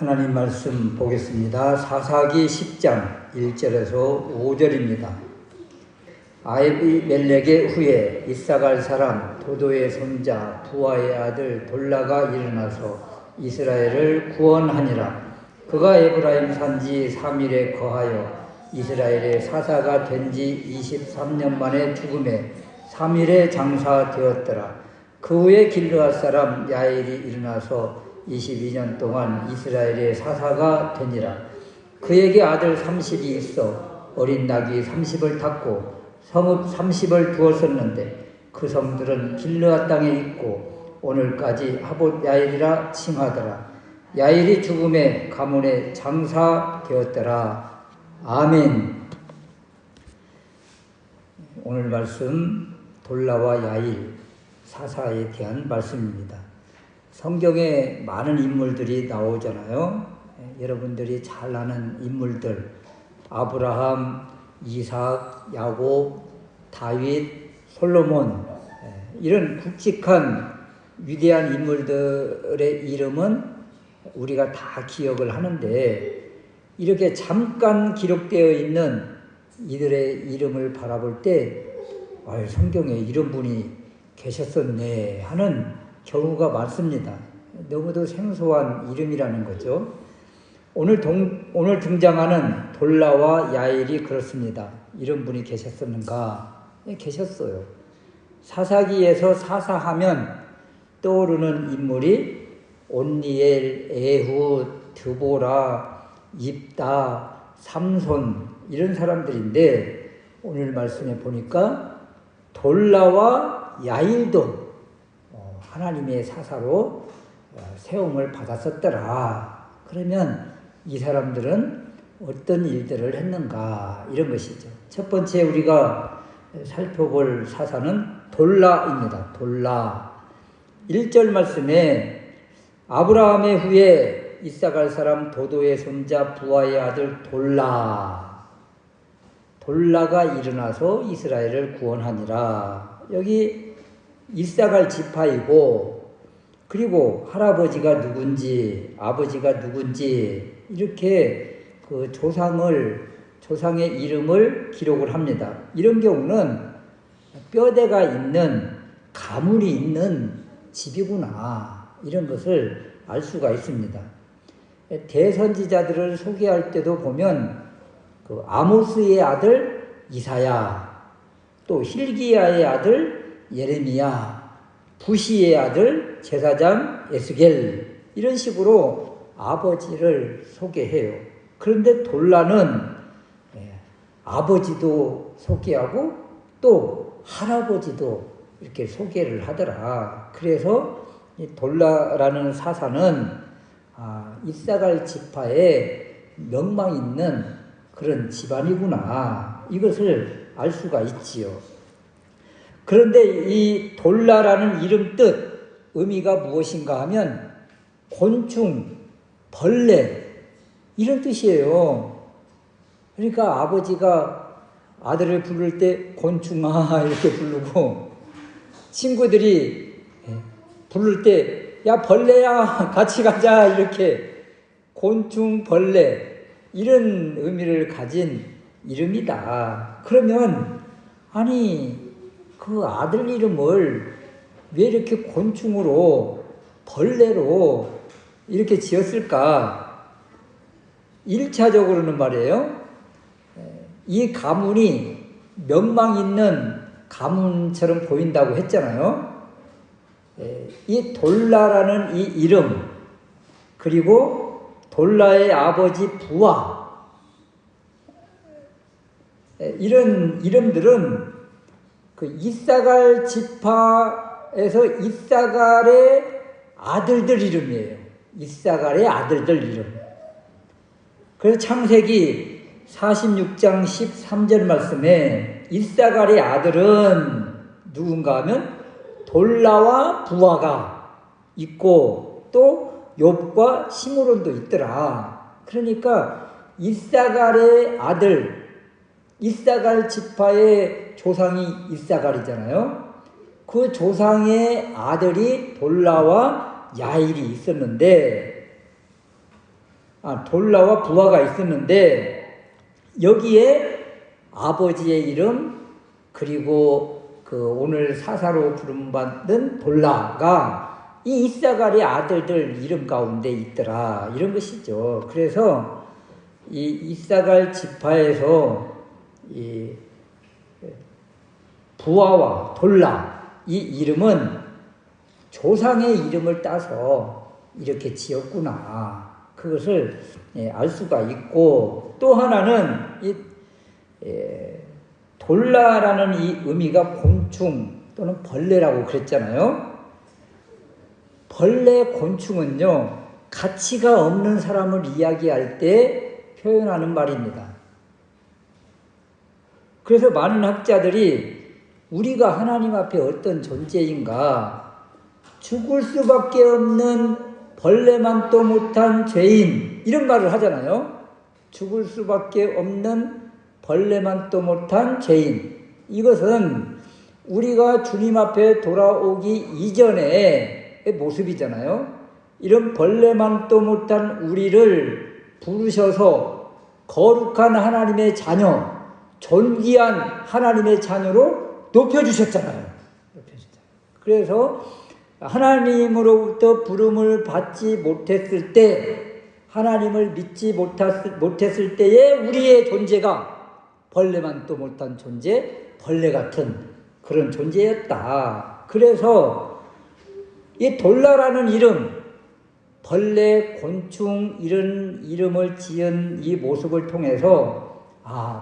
하나님 말씀 보겠습니다. 사사기 10장 1절에서 5절입니다. 아비멜렉의 후에 이사갈 사람 도도의 손자 부하의 아들 돌라가 일어나서 이스라엘을 구원하니라. 그가 에브라임 산지 3일에 거하여 이스라엘의 사사가 된 지 23년 만에 죽음에 3일에 장사되었더라. 그 후에 길르앗 사람 야엘이 일어나서 22년 동안 이스라엘의 사사가 되니라. 그에게 아들 30이 있어 어린 낙이 30을 탔고 성읍 30을 두었었는데 그 성들은 길르앗 땅에 있고 오늘까지 하봇 야엘이라 칭하더라. 야엘이 죽음에 가문에 장사되었더라. 아멘. 오늘 말씀 돌라와 야일 사사에 대한 말씀입니다. 성경에 많은 인물들이 나오잖아요. 여러분들이 잘 아는 인물들, 아브라함, 이삭, 야곱, 다윗, 솔로몬, 이런 굵직한 위대한 인물들의 이름은 우리가 다 기억을 하는데, 이렇게 잠깐 기록되어 있는 이들의 이름을 바라볼 때 성경에 이런 분이 계셨었네 하는 경우가 많습니다. 너무도 생소한 이름이라는 거죠. 오늘 등장하는 돌라와 야일이 그렇습니다. 이런 분이 계셨었는가? 계셨어요. 사사기에서 사사하면 떠오르는 인물이 온니엘, 에훗, 드보라, 입다, 삼손 이런 사람들인데, 오늘 말씀에 보니까 돌라와 야일도 하나님의 사사로 세움을 받았었더라. 그러면 이 사람들은 어떤 일들을 했는가, 이런 것이죠. 첫 번째 우리가 살펴볼 사사는 돌라입니다. 돌라. 1절 말씀에 아브라함의 후에 이사갈 사람 도도의 손자 부하의 아들 돌라가 일어나서 이스라엘을 구원하니라. 여기 이사갈 지파이고, 그리고 할아버지가 누군지 아버지가 누군지 이렇게 그 조상의 이름을 기록을 합니다. 이런 경우는 뼈대가 있는 가문이 있는 집이구나, 이런 것을 알 수가 있습니다. 대선지자들을 소개할 때도 보면 그 아모스의 아들 이사야, 또 힐기야의 아들 예레미야, 부시의 아들 제사장 에스겔, 이런 식으로 아버지를 소개해요. 그런데 돌라는 아버지도 소개하고 또 할아버지도 이렇게 소개를 하더라. 그래서 이 돌라라는 사사는 이사갈 지파에 명망 있는 그런 집안이구나, 이것을 알 수가 있지요. 그런데 이 돌라라는 이름 뜻, 의미가 무엇인가 하면 곤충, 벌레, 이런 뜻이에요. 그러니까 아버지가 아들을 부를 때 곤충아 이렇게 부르고, 친구들이 부를 때 야 벌레야 같이 가자, 이렇게 곤충, 벌레, 이런 의미를 가진 이름이다. 그러면 아니 그 아들 이름을 왜 이렇게 곤충으로, 벌레로 이렇게 지었을까? 1차적으로는 말이에요, 이 가문이 명망 있는 가문처럼 보인다고 했잖아요. 이 돌라라는 이 이름, 그리고 돌라의 아버지 부하, 이런 이름들은 그 이사갈 지파에서 이사갈의 아들들 이름이에요. 이사갈의 아들들 이름. 그래서 창세기 46장 13절 말씀에 이사갈의 아들은 누군가 하면 돌라와 부하가 있고 또 욥과 시므론도 있더라. 그러니까 이사갈의 아들, 이사갈 지파의 조상이 이사갈이잖아요. 그 조상의 아들이 돌라와 야일이 있었는데, 돌라와 부하가 있었는데 여기에 아버지의 이름 그리고 그 오늘 사사로 부름받는 돌라가 이 이사갈의 아들들 이름 가운데 있더라 이런 것이죠. 그래서 이 이사갈 지파에서 이 부하와 돌라 이 이름은 조상의 이름을 따서 이렇게 지었구나. 그것을 알 수가 있고 또 하나는 이 돌라라는 이 의미가 곤충 또는 벌레라고 그랬잖아요. 벌레, 곤충은요 가치가 없는 사람을 이야기할 때 표현하는 말입니다. 그래서 많은 학자들이 우리가 하나님 앞에 어떤 존재인가 죽을 수밖에 없는 벌레만도 못한 죄인 이런 말을 하잖아요. 죽을 수밖에 없는 벌레만도 못한 죄인. 이것은 우리가 주님 앞에 돌아오기 이전의 모습이잖아요. 이런 벌레만도 못한 우리를 부르셔서 거룩한 하나님의 자녀, 존귀한 하나님의 자녀로 높여주셨잖아요. 그래서 하나님으로부터 부름을 받지 못했을 때, 하나님을 믿지 못했을 때에 우리의 존재가 벌레만도 못한 존재, 벌레 같은 그런 존재였다. 그래서 이 돌라라는 이름, 벌레, 곤충 이런 이름을 지은 이 모습을 통해서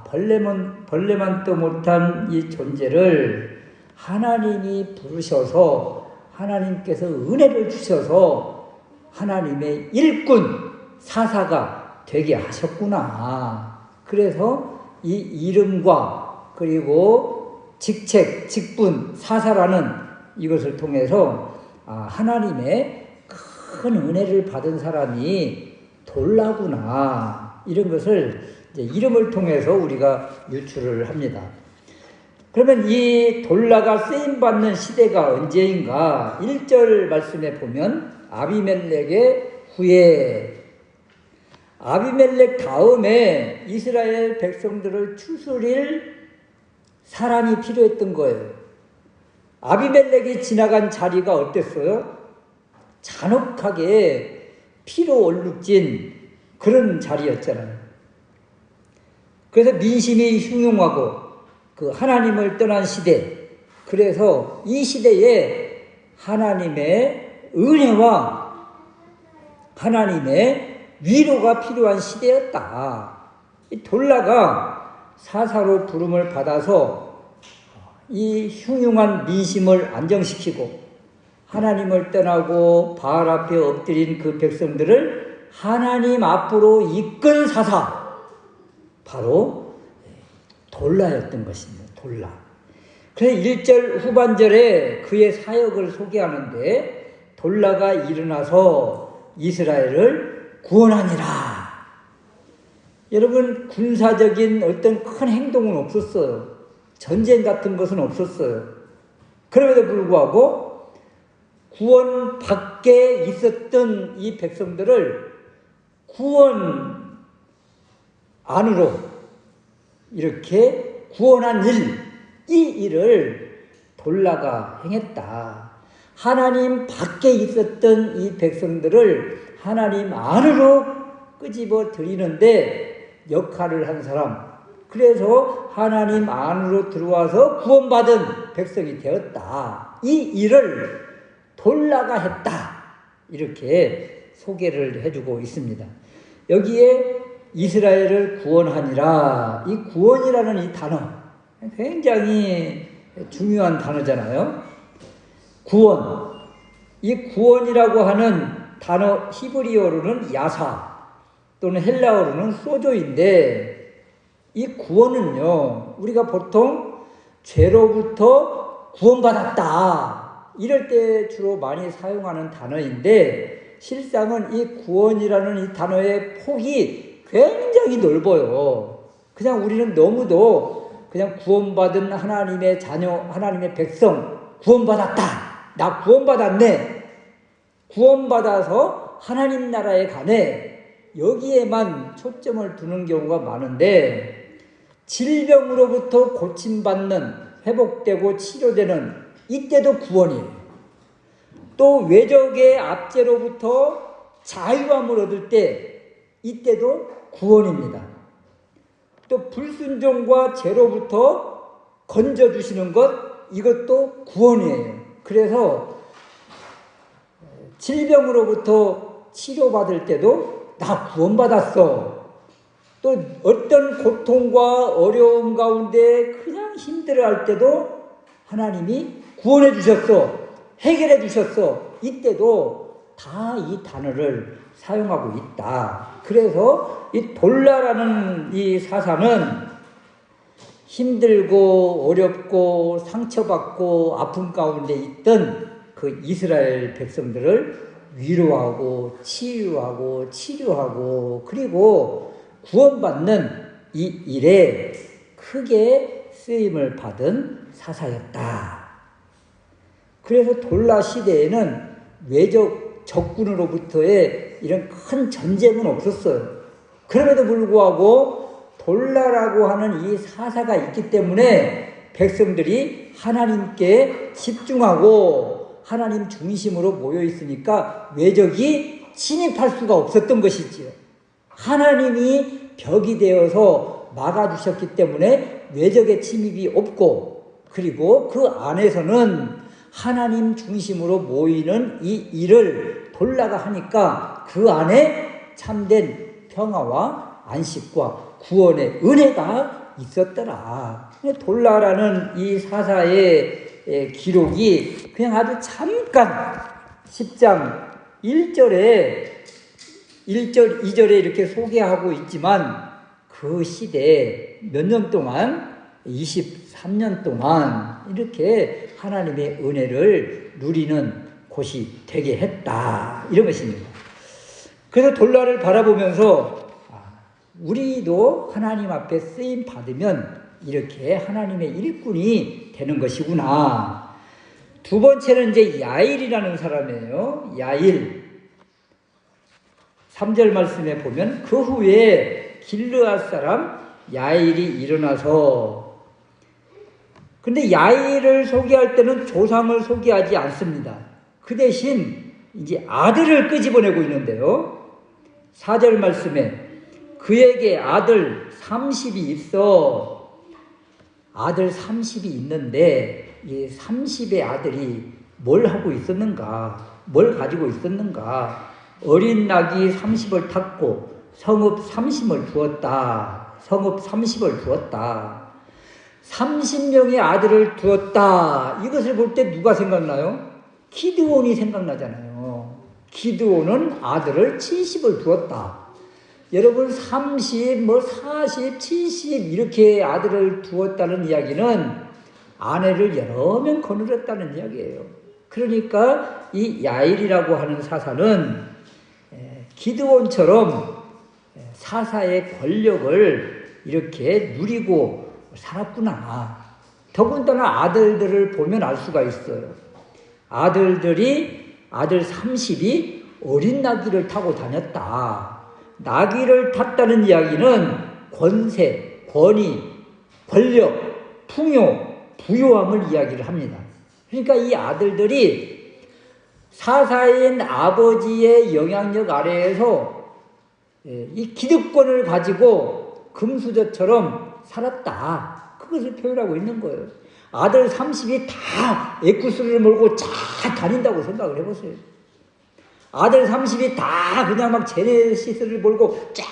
벌레만도 못한 이 존재를 하나님이 부르셔서 하나님께서 은혜를 주셔서 하나님의 일꾼, 사사가 되게 하셨구나. 그래서 이 이름과 그리고 직책, 직분, 사사라는 이것을 통해서 하나님의 큰 은혜를 받은 사람이 돌라구나. 이런 것을 이제 이름을 통해서 우리가 유추를 합니다. 그러면 이 돌라가 쓰임받는 시대가 언제인가? 1절 말씀에 보면 아비멜렉의 후에 아비멜렉 다음에 이스라엘 백성들을 추스릴 사람이 필요했던 거예요. 아비멜렉이 지나간 자리가 어땠어요? 잔혹하게 피로 얼룩진 그런 자리였잖아요. 그래서 민심이 흉흉하고 그 하나님을 떠난 시대, 그래서 이 시대에 하나님의 은혜와 하나님의 위로가 필요한 시대였다. 이 돌라가 사사로 부름을 받아서 이 흉흉한 민심을 안정시키고 하나님을 떠나고 바알 앞에 엎드린 그 백성들을 하나님 앞으로 이끈 사사, 바로 돌라였던 것입니다. 돌라. 그래서 1절 후반절에 그의 사역을 소개하는데 돌라가 일어나서 이스라엘을 구원하니라. 여러분, 군사적인 어떤 큰 행동은 없었어요. 전쟁 같은 것은 없었어요. 그럼에도 불구하고 구원 밖에 있었던 이 백성들을 구원 안으로 이렇게 구원한 이 일을 돌라가 행했다. 하나님 밖에 있었던 이 백성들을 하나님 안으로 끄집어 들이는데 역할을 한 사람, 그래서 하나님 안으로 들어와서 구원받은 백성이 되었다. 이 일을 돌라가 했다. 이렇게 소개를 해주고 있습니다. 여기에 이스라엘을 구원하니라. 이 구원이라는 이 단어 굉장히 중요한 단어잖아요. 구원. 이 구원이라고 하는 단어 히브리어로는 야사 또는 헬라어로는 소조인데 이 구원은요, 우리가 보통 죄로부터 구원받았다 이럴 때 주로 많이 사용하는 단어인데 실상은 이 구원이라는 이 단어의 폭이 굉장히 넓어요. 그냥 우리는 너무도 그냥 구원받은 하나님의 자녀, 하나님의 백성, 구원받았다. 나 구원받았네. 구원받아서 하나님 나라에 가네. 여기에만 초점을 두는 경우가 많은데, 질병으로부터 고침받는, 회복되고 치료되는 이때도 구원이에요. 또 외적의 압제로부터 자유함을 얻을 때 이때도 구원입니다. 또 불순종과 죄로부터 건져주시는 것, 이것도 구원이에요. 그래서 질병으로부터 치료받을 때도 나 구원받았어. 또 어떤 고통과 어려움 가운데 그냥 힘들어할 때도 하나님이 구원해 주셨어. 해결해 주셨어. 이때도 다 이 단어를 사용하고 있다. 그래서 이 돌라라는 이 사사는 힘들고 어렵고 상처받고 아픔 가운데 있던 그 이스라엘 백성들을 위로하고 치유하고 치료하고 그리고 구원받는 이 일에 크게 쓰임을 받은 사사였다. 그래서 돌라 시대에는 외적 적군으로부터의 이런 큰 전쟁은 없었어요. 그럼에도 불구하고 돌라라고 하는 이 사사가 있기 때문에 백성들이 하나님께 집중하고 하나님 중심으로 모여 있으니까 외적이 침입할 수가 없었던 것이지요. 하나님이 벽이 되어서 막아주셨기 때문에 외적의 침입이 없고, 그리고 그 안에서는 하나님 중심으로 모이는 이 일을 돌라가 하니까 그 안에 참된 평화와 안식과 구원의 은혜가 있었더라. 돌라라는 이 사사의 기록이 그냥 아주 잠깐 10장 1절에 1절, 2절에 이렇게 소개하고 있지만 그 시대에 몇 년 동안 23년 동안 이렇게 하나님의 은혜를 누리는 곳이 되게 했다. 이런 것입니다. 그래서 돌라를 바라보면서 우리도 하나님 앞에 쓰임 받으면 이렇게 하나님의 일꾼이 되는 것이구나. 두 번째는 이제 야일이라는 사람이에요. 야일. 3절 말씀에 보면 그 후에 길르앗 사람 야일이 일어나서, 근데 야일을 소개할 때는 조상을 소개하지 않습니다. 그 대신 이제 아들을 끄집어내고 있는데요. 4절 말씀에 그에게 아들 30이 있어. 아들 30이 있는데 이 30의 아들이 뭘 하고 있었는가? 뭘 가지고 있었는가? 어린 낙이 30을 탔고 성읍 30을 두었다. 성읍 30을 두었다. 30명의 아들을 두었다. 이것을 볼 때 누가 생각나요? 기드온이 생각나잖아요. 기드온은 아들을 70을 두었다. 여러분 30, 40, 70 이렇게 아들을 두었다는 이야기는 아내를 여러 명 거느렸다는 이야기예요. 그러니까 이 야일이라고 하는 사사는 기드온처럼 사사의 권력을 이렇게 누리고 살았구나. 더군다나 아들들을 보면 알 수가 있어요. 아들 30이 어린 나귀를 타고 다녔다. 나귀를 탔다는 이야기는 권세, 권위, 권력, 풍요, 부요함을 이야기를 합니다. 그러니까 이 아들들이 사사인 아버지의 영향력 아래에서 이 기득권을 가지고 금수저처럼 살았다. 그것을 표현하고 있는 거예요. 아들 30이 다 에쿠스를 몰고 쫙 다닌다고 생각을 해보세요. 아들 30이 다 그냥 막 제네시스를 몰고 쫙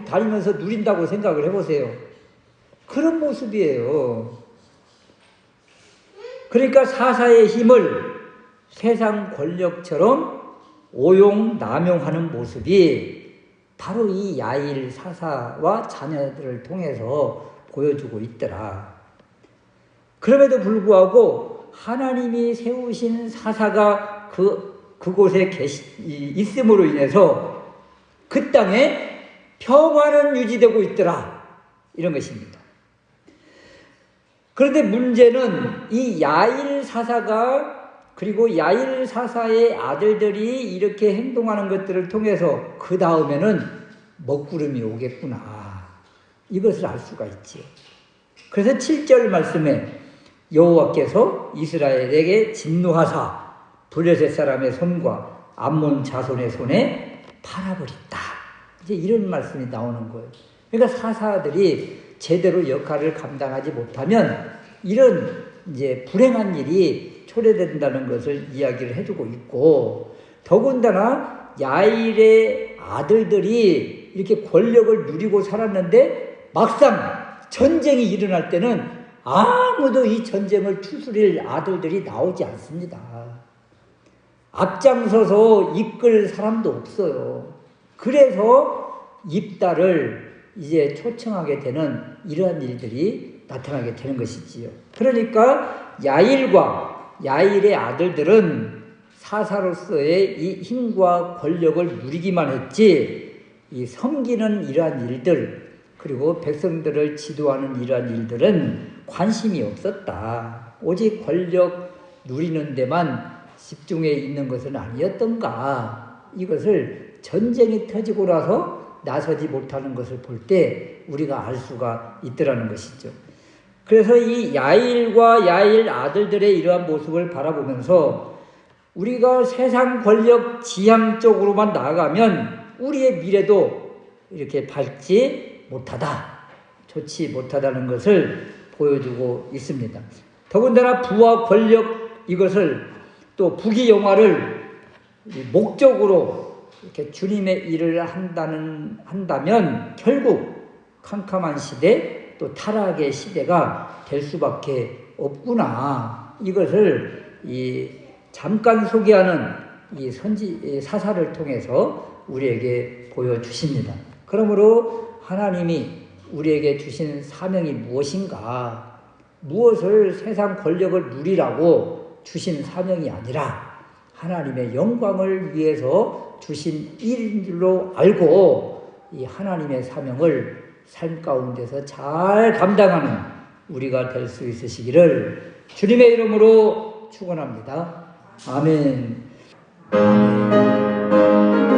다니면서 누린다고 생각을 해보세요. 그런 모습이에요. 그러니까 사사의 힘을 세상 권력처럼 오용, 남용하는 모습이 바로 이 야일 사사와 자녀들을 통해서 보여주고 있더라. 그럼에도 불구하고 하나님이 세우신 사사가 그곳에 있음으로 인해서 그 땅에 평화는 유지되고 있더라. 이런 것입니다. 그런데 문제는 이 야일 사사가 그리고 야일 사사의 아들들이 이렇게 행동하는 것들을 통해서 그 다음에는 먹구름이 오겠구나. 이것을 알 수가 있지. 그래서 7절 말씀에 여호와께서 이스라엘에게 진노하사 블레셋 사람의 손과 암몬 자손의 손에 팔아버렸다. 이제 이런 말씀이 나오는 거예요. 그러니까 사사들이 제대로 역할을 감당하지 못하면 이런 이제 불행한 일이 초래된다는 것을 이야기를 해주고 있고, 더군다나 야일의 아들들이 이렇게 권력을 누리고 살았는데 막상 전쟁이 일어날 때는 아무도 이 전쟁을 추스릴 아들들이 나오지 않습니다. 앞장서서 이끌 사람도 없어요. 그래서 입다를 이제 초청하게 되는 이러한 일들이 나타나게 되는 것이지요. 그러니까 야일의 아들들은 사사로서의 이 힘과 권력을 누리기만 했지, 이 섬기는 이러한 일들, 그리고 백성들을 지도하는 이러한 일들은 관심이 없었다. 오직 권력 누리는 데만 집중해 있는 것은 아니었던가. 이것을 전쟁이 터지고 나서 나서지 못하는 것을 볼 때 우리가 알 수가 있더라는 것이죠. 그래서 이 야일과 야일 아들들의 이러한 모습을 바라보면서 우리가 세상 권력 지향 쪽으로만 나아가면 우리의 미래도 이렇게 밝지 못하다, 좋지 못하다는 것을 보여주고 있습니다. 더군다나 부와 권력, 이것을 또 부귀영화를 목적으로 이렇게 주님의 일을 한다면 결국 캄캄한 시대, 또 타락의 시대가 될 수밖에 없구나. 이것을 잠깐 소개하는 이 사사를 통해서 우리에게 보여주십니다. 그러므로 하나님이 우리에게 주신 사명이 무엇인가? 무엇을 세상 권력을 누리라고 주신 사명이 아니라 하나님의 영광을 위해서 주신 일인 줄로 알고 이 하나님의 사명을 삶 가운데서 잘 감당하는 우리가 될 수 있으시기를 주님의 이름으로 축원합니다. 아멘. 아멘.